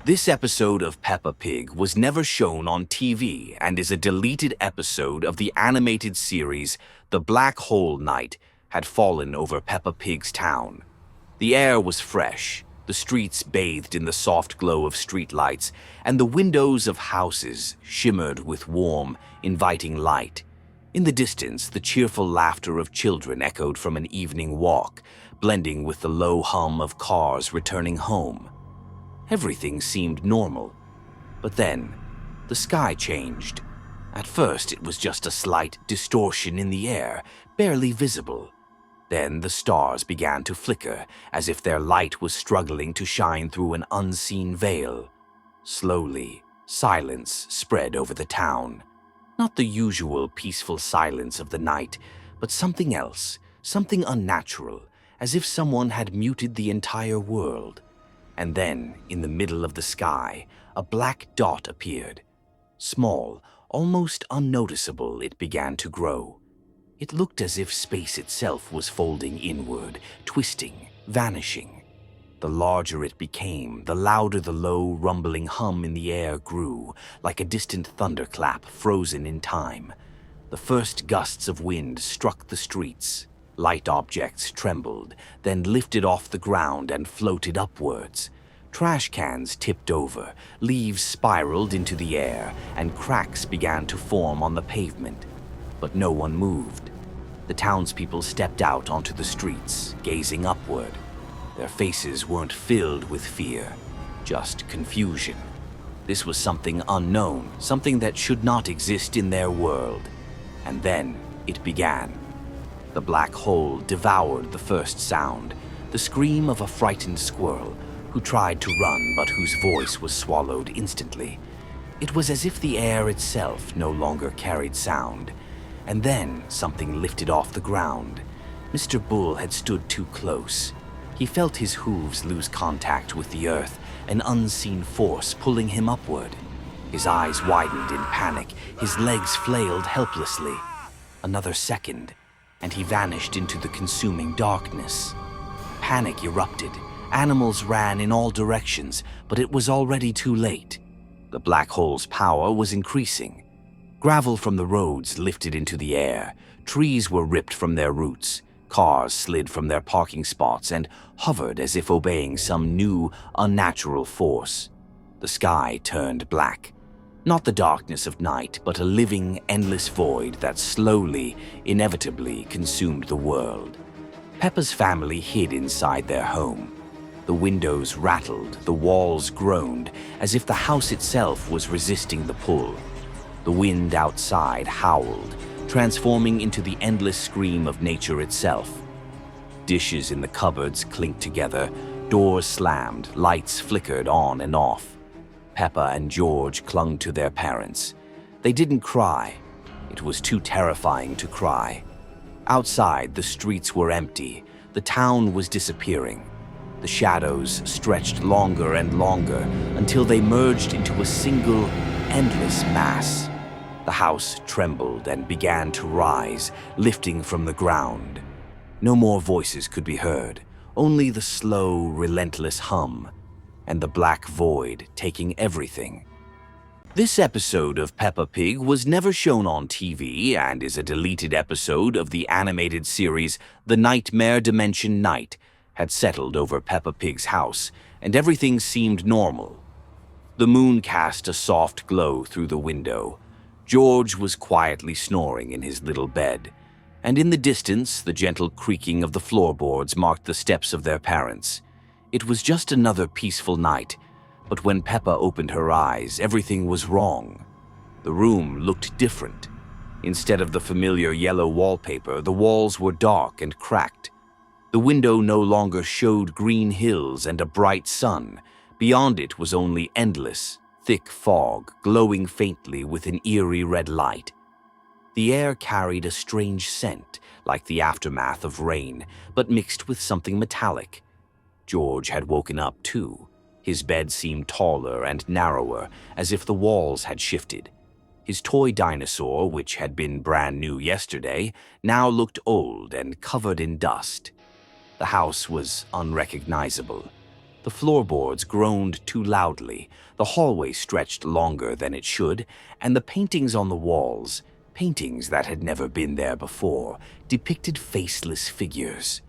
This episode of Peppa Pig was never shown on TV and is a deleted episode of the animated series The Black Hole Night had fallen over Peppa Pig's town. The air was fresh, the streets bathed in the soft glow of streetlights, and the windows of houses shimmered with warm, inviting light. In the distance, the cheerful laughter of children echoed from an evening walk, blending with the low hum of cars returning home. Everything seemed normal. But then, the sky changed. At first, it was just a slight distortion in the air, barely visible. Then the stars began to flicker, as if their light was struggling to shine through an unseen veil. Slowly, silence spread over the town. Not the usual peaceful silence of the night, but something else, something unnatural, as if someone had muted the entire world. And then, in the middle of the sky, a black dot appeared. Small, almost unnoticeable, it began to grow. It looked as if space itself was folding inward, twisting, vanishing. The larger it became, the louder the low, rumbling hum in the air grew, like a distant thunderclap frozen in time. The first gusts of wind struck the streets. Light objects trembled, then lifted off the ground and floated upwards. Trash cans tipped over, leaves spiraled into the air, and cracks began to form on the pavement. But no one moved. The townspeople stepped out onto the streets, gazing upward. Their faces weren't filled with fear, just confusion. This was something unknown, something that should not exist in their world. And then it began. The black hole devoured the first sound, the scream of a frightened squirrel who tried to run but whose voice was swallowed instantly. It was as if the air itself no longer carried sound. And then something lifted off the ground. Mr. Bull had stood too close. He felt his hooves lose contact with the earth, an unseen force pulling him upward. His eyes widened in panic, his legs flailed helplessly. Another second, and he vanished into the consuming darkness. Panic erupted. Animals ran in all directions, but it was already too late. The black hole's power was increasing. Gravel from the roads lifted into the air. Trees were ripped from their roots. Cars slid from their parking spots and hovered as if obeying some new, unnatural force. The sky turned black. Not the darkness of night, but a living, endless void that slowly, inevitably consumed the world. Peppa's family hid inside their home. The windows rattled, the walls groaned, as if the house itself was resisting the pull. The wind outside howled, transforming into the endless scream of nature itself. Dishes in the cupboards clinked together, doors slammed, lights flickered on and off. Peppa and George clung to their parents. They didn't cry. It was too terrifying to cry. Outside, the streets were empty. The town was disappearing. The shadows stretched longer and longer until they merged into a single, endless mass. The house trembled and began to rise, lifting from the ground. No more voices could be heard, only the slow, relentless hum, and the black void taking everything. This episode of Peppa Pig was never shown on TV and is a deleted episode of the animated series The Nightmare Dimension Night had settled over Peppa Pig's house, and everything seemed normal. The moon cast a soft glow through the window. George was quietly snoring in his little bed, and in the distance, the gentle creaking of the floorboards marked the steps of their parents. It was just another peaceful night, but when Peppa opened her eyes, everything was wrong. The room looked different. Instead of the familiar yellow wallpaper, the walls were dark and cracked. The window no longer showed green hills and a bright sun. Beyond it was only endless, thick fog glowing faintly with an eerie red light. The air carried a strange scent, like the aftermath of rain, but mixed with something metallic. George had woken up too. His bed seemed taller and narrower, as if the walls had shifted. His toy dinosaur, which had been brand new yesterday, now looked old and covered in dust. The house was unrecognizable. The floorboards groaned too loudly, the hallway stretched longer than it should, and the paintings on the walls, paintings that had never been there before, depicted faceless figures.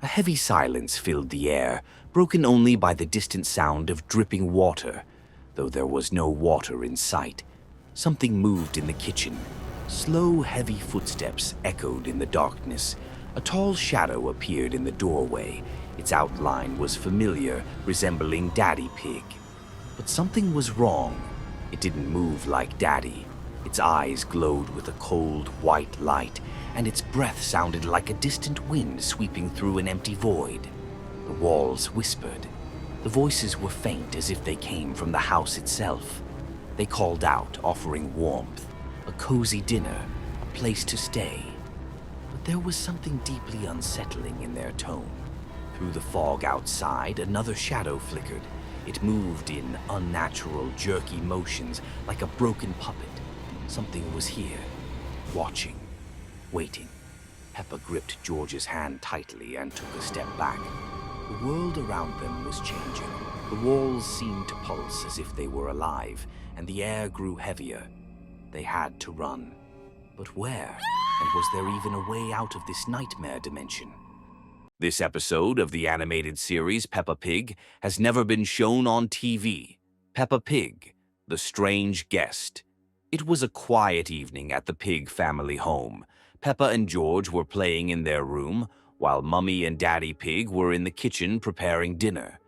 A heavy silence filled the air, broken only by the distant sound of dripping water, though there was no water in sight. Something moved in the kitchen. Slow, heavy footsteps echoed in the darkness. A tall shadow appeared in the doorway. Its outline was familiar, resembling Daddy Pig. But something was wrong. It didn't move like Daddy. Its eyes glowed with a cold, white light, and its breath sounded like a distant wind sweeping through an empty void. The walls whispered. The voices were faint, as if they came from the house itself. They called out, offering warmth, a cozy dinner, a place to stay. But there was something deeply unsettling in their tone. Through the fog outside, another shadow flickered. It moved in unnatural, jerky motions, like a broken puppet. Something was here, watching, waiting. Peppa gripped George's hand tightly and took a step back. The world around them was changing. The walls seemed to pulse as if they were alive, and the air grew heavier. They had to run. But where? And was there even a way out of this nightmare dimension? This episode of the animated series Peppa Pig has never been shown on TV. Peppa Pig, the Strange Guest. It was a quiet evening at the Pig family home. Peppa and George were playing in their room, while Mummy and Daddy Pig were in the kitchen preparing dinner.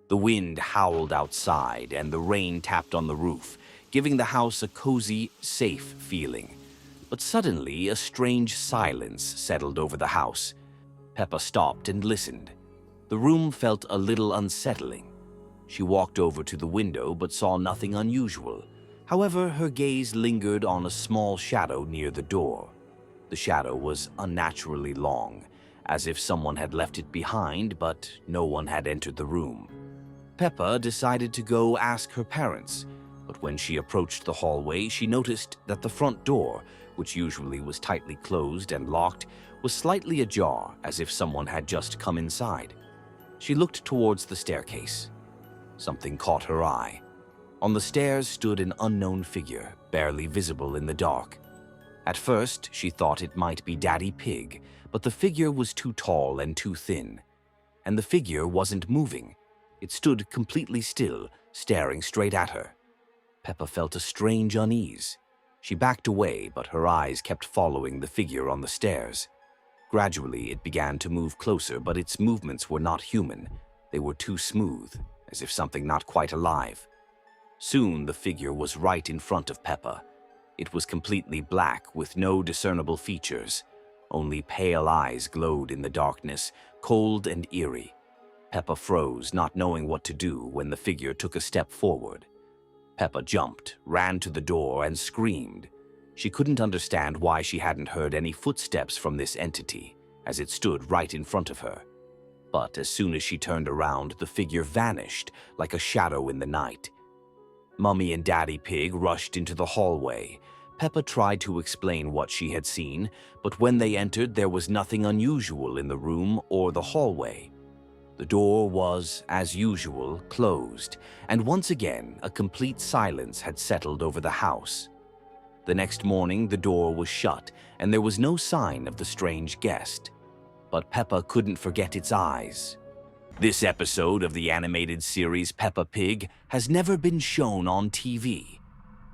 The wind howled outside and the rain tapped on the roof, giving the house a cozy, safe feeling. But suddenly, a strange silence settled over the house. Peppa stopped and listened. The room felt a little unsettling. She walked over to the window but saw nothing unusual. However, her gaze lingered on a small shadow near the door. The shadow was unnaturally long, as if someone had left it behind, but no one had entered the room. Peppa decided to go ask her parents, but when she approached the hallway, she noticed that the front door, which usually was tightly closed and locked, was slightly ajar, as if someone had just come inside. She looked towards the staircase. Something caught her eye. On the stairs stood an unknown figure, barely visible in the dark. At first, she thought it might be Daddy Pig, but the figure was too tall and too thin. And the figure wasn't moving. It stood completely still, staring straight at her. Peppa felt a strange unease. She backed away, but her eyes kept following the figure on the stairs. Gradually, it began to move closer, but its movements were not human. They were too smooth, as if something not quite alive. Soon, the figure was right in front of Peppa. It was completely black, with no discernible features. Only pale eyes glowed in the darkness, cold and eerie. Peppa froze, not knowing what to do when the figure took a step forward. Peppa jumped, ran to the door, and screamed. She couldn't understand why she hadn't heard any footsteps from this entity, as it stood right in front of her. But as soon as she turned around, the figure vanished, like a shadow in the night. Mummy and Daddy Pig rushed into the hallway. Peppa tried to explain what she had seen, but when they entered, there was nothing unusual in the room or the hallway. The door was, as usual, closed, and once again, a complete silence had settled over the house. The next morning, the door was shut, and there was no sign of the strange guest. But Peppa couldn't forget its eyes. This episode of the animated series Peppa Pig has never been shown on TV.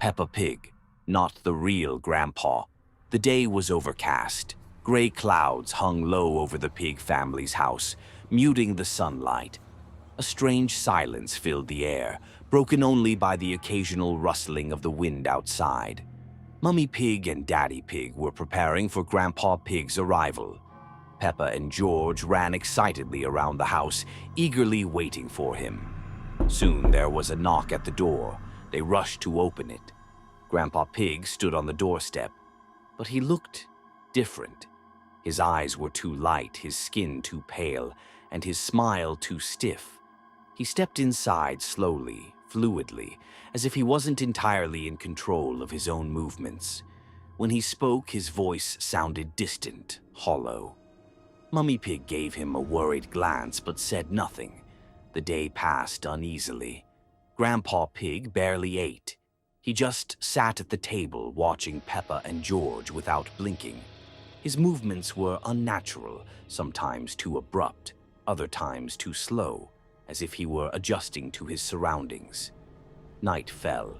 Peppa Pig, not the real Grandpa. The day was overcast. Gray clouds hung low over the Pig family's house, muting the sunlight. A strange silence filled the air, broken only by the occasional rustling of the wind outside. Mummy Pig and Daddy Pig were preparing for Grandpa Pig's arrival. Peppa and George ran excitedly around the house, eagerly waiting for him. Soon there was a knock at the door. They rushed to open it. Grandpa Pig stood on the doorstep, but he looked different. His eyes were too light, his skin too pale, and his smile too stiff. He stepped inside slowly, fluidly, as if he wasn't entirely in control of his own movements. When he spoke, his voice sounded distant, hollow. Mummy Pig gave him a worried glance but said nothing. The day passed uneasily. Grandpa Pig barely ate. He just sat at the table watching Peppa and George without blinking. His movements were unnatural, sometimes too abrupt, other times too slow, as if he were adjusting to his surroundings. Night fell.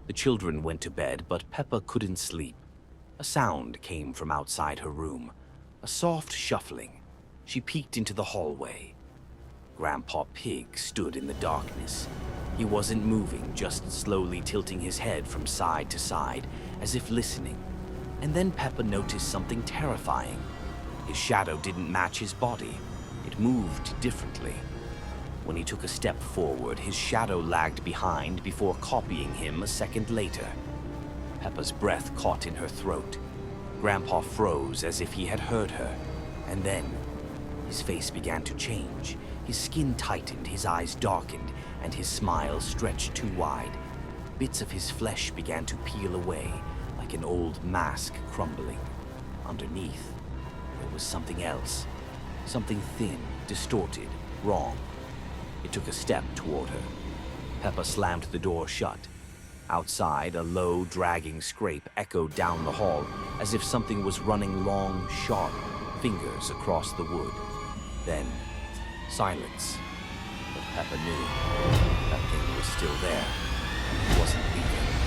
The children went to bed, but Peppa couldn't sleep. A sound came from outside her room, a soft shuffling. She peeked into the hallway. Grandpa Pig stood in the darkness. He wasn't moving, just slowly tilting his head from side to side, as if listening. And then Peppa noticed something terrifying. His shadow didn't match his body. It moved differently. When he took a step forward, his shadow lagged behind before copying him a second later. Peppa's breath caught in her throat. Grandpa froze as if he had heard her. And then, his face began to change. His skin tightened, his eyes darkened, and his smile stretched too wide. Bits of his flesh began to peel away, like an old mask crumbling. Underneath, there was something else. Something thin, distorted, wrong. It took a step toward her. Peppa slammed the door shut. Outside, a low, dragging scrape echoed down the hall, as if something was running long, sharp fingers across the wood. Then, silence. But Peppa knew that thing was still there, and it wasn't leaving.